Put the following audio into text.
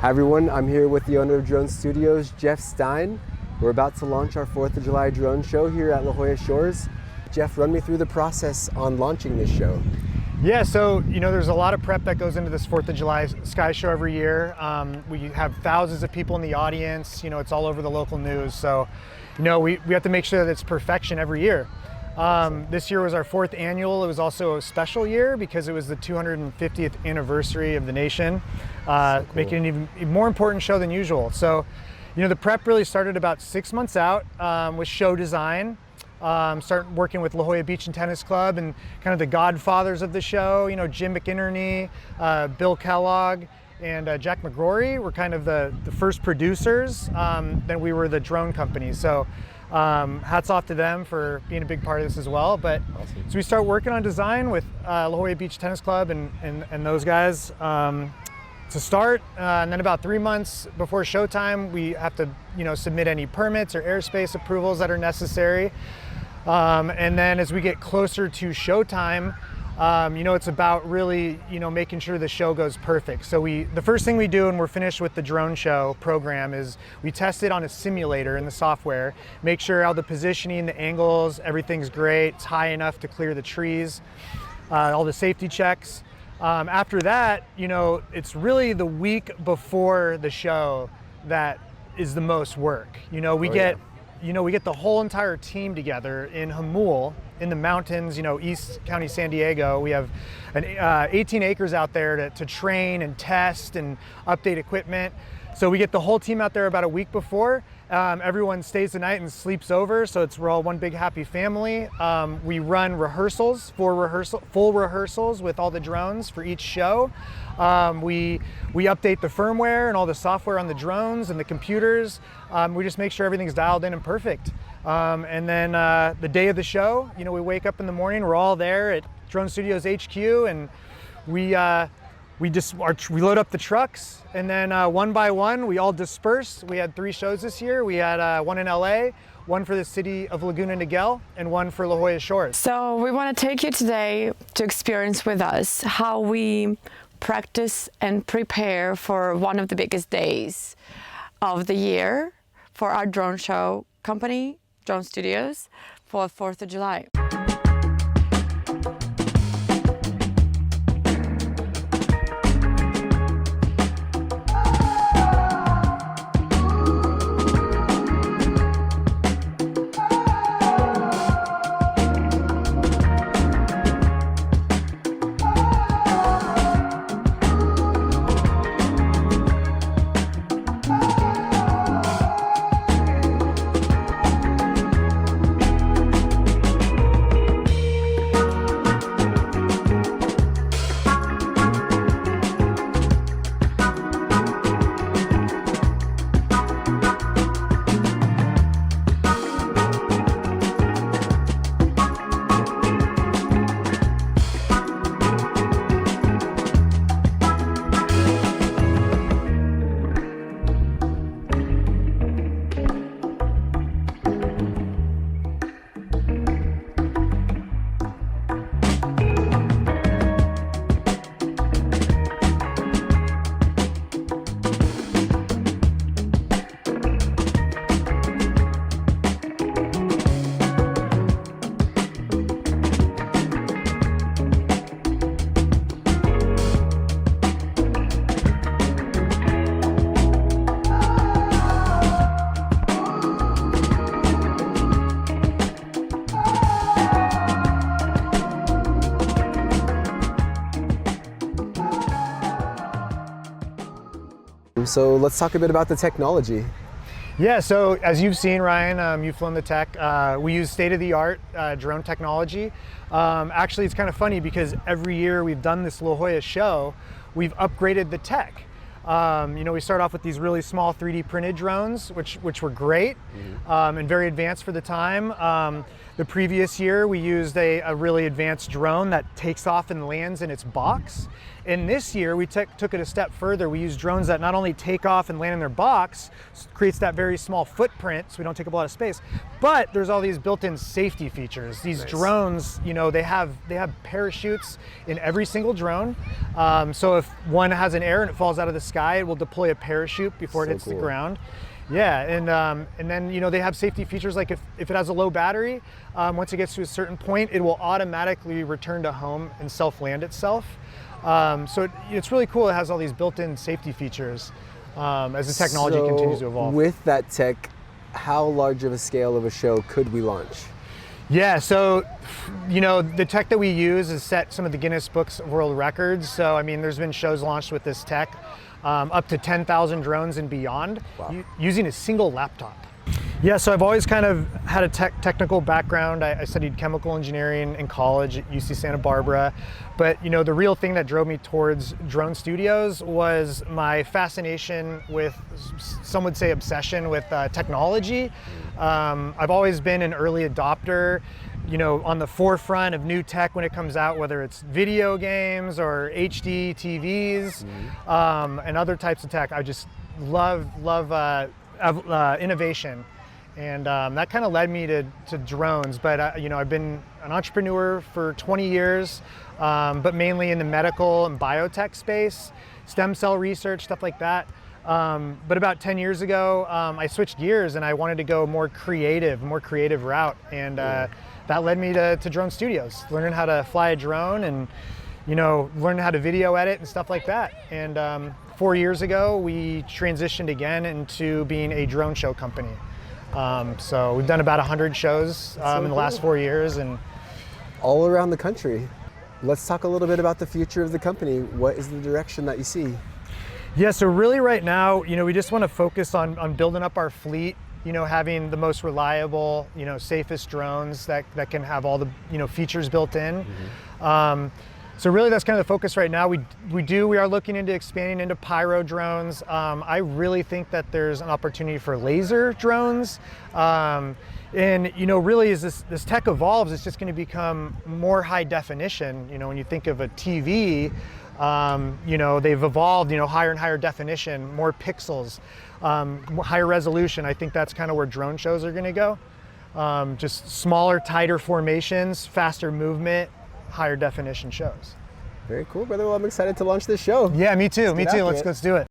Hi everyone, I'm here with the owner of Drone Studios, Jeff Stein. We're about to launch our 4th of July drone show here at La Jolla Shores. Jeff, run me through the process on launching this show. Yeah, so there's a lot of prep that goes into this 4th of July Sky Show every year. We have thousands of people in the audience, it's all over the local news. So, we have to make sure that it's perfection every year. This year was our 4th annual. It was also a special year because it was the 250th anniversary of the nation, so cool. Making it an even more important show than usual. So, the prep really started about 6 months out with show design. Start working with La Jolla Beach and Tennis Club and kind of the godfathers of the show, Jim McInerney, Bill Kellogg, and Jack McGrory were kind of the first producers. Then we were the drone company. So hats off to them for being a big part of this as well. But awesome. So we start working on design with La Jolla Beach Tennis Club and those guys to start. And then about 3 months before showtime, we have to submit any permits or airspace approvals that are necessary. And then as we get closer to showtime, it's about really, making sure the show goes perfect. So the first thing we do when we're finished with the drone show program is we test it on a simulator in the software, make sure all the positioning, the angles, everything's great, it's high enough to clear the trees, all the safety checks. After that, it's really the week before the show that is the most work. We get the whole entire team together in Hamul, in the mountains, East County, San Diego. We have 18 acres out there to train and test and update equipment. So we get the whole team out there about a week before. Everyone stays the night and sleeps over, so we're all one big happy family. We run rehearsals, full rehearsals with all the drones for each show. We update the firmware and all the software on the drones and the computers. We just make sure everything's dialed in and perfect. And then the day of the show, we wake up in the morning, we're all there at Drone Studios HQ, and we load up the trucks, and then one by one, we all disperse. We had 3 shows this year. We had one in LA, one for the city of Laguna Niguel, and one for La Jolla Shores. So we want to take you today to experience with us how we practice and prepare for one of the biggest days of the year for our drone show company, Drone Studios, for 4th of July. So let's talk a bit about the technology. Yeah, so as you've seen, Ryan, you've flown the tech. We use state-of-the-art drone technology. Actually, it's kind of funny because every year we've done this La Jolla show, we've upgraded the tech. We start off with these really small 3D printed drones, which were great and very advanced for the time. The previous year, we used a really advanced drone that takes off and lands in its box. And this year we took it a step further. We use drones that not only take off and land in their box, creates that very small footprint so we don't take up a lot of space, but there's all these built-in safety features. These drones, you know, they have parachutes in every single drone. So if one has an error and it falls out of the sky, it will deploy a parachute before it hits the ground. Yeah, and then, you know, they have safety features like if it has a low battery, once it gets to a certain point, it will automatically return to home and self-land itself. So it's really cool. It has all these built-in safety features as the technology continues to evolve. With that tech, how large of a scale of a show could we launch? Yeah, so, you know, the tech that we use has set some of the Guinness Books of World Records. So, I mean, there's been shows launched with this tech, up to 10,000 drones and beyond, using a single laptop. Yeah, so I've always kind of had a technical background. I studied chemical engineering in college at UC Santa Barbara. But, you know, the real thing that drove me towards drone studios was my fascination with, some would say obsession with technology. I've always been an early adopter, you know, on the forefront of new tech when it comes out, whether it's video games or HD TVs and other types of tech. I just love innovation. And that kind of led me to drones. But, you know, I've been an entrepreneur for 20 years, but mainly in the medical and biotech space, stem cell research, stuff like that. But about 10 years ago, I switched gears and I wanted to go more creative route. And that led me to drone studios, learning how to fly a drone and, you know, learning how to video edit and stuff like that. And 4 years ago, we transitioned again into being a drone show company. So we've done about 100 shows in the last 4 years, and all around the country. Let's talk a little bit about the future of the company. What is the direction that you see? Yeah, so really right now, you know, we just want to focus on building up our fleet, you know, having the most reliable, you know, safest drones that can have all the, you know, features built in. So really that's kind of the focus right now. We are looking into expanding into pyro drones. I really think that there's an opportunity for laser drones. And, you know, really as this tech evolves, it's just going to become more high definition. You know, when you think of a TV, you know, they've evolved, you know, higher and higher definition, more pixels, higher resolution. I think that's kind of where drone shows are going to go. Just smaller, tighter formations, faster movement, higher definition shows. Very cool, brother. Well, I'm excited to launch this show. Yeah, me too. Let's do it.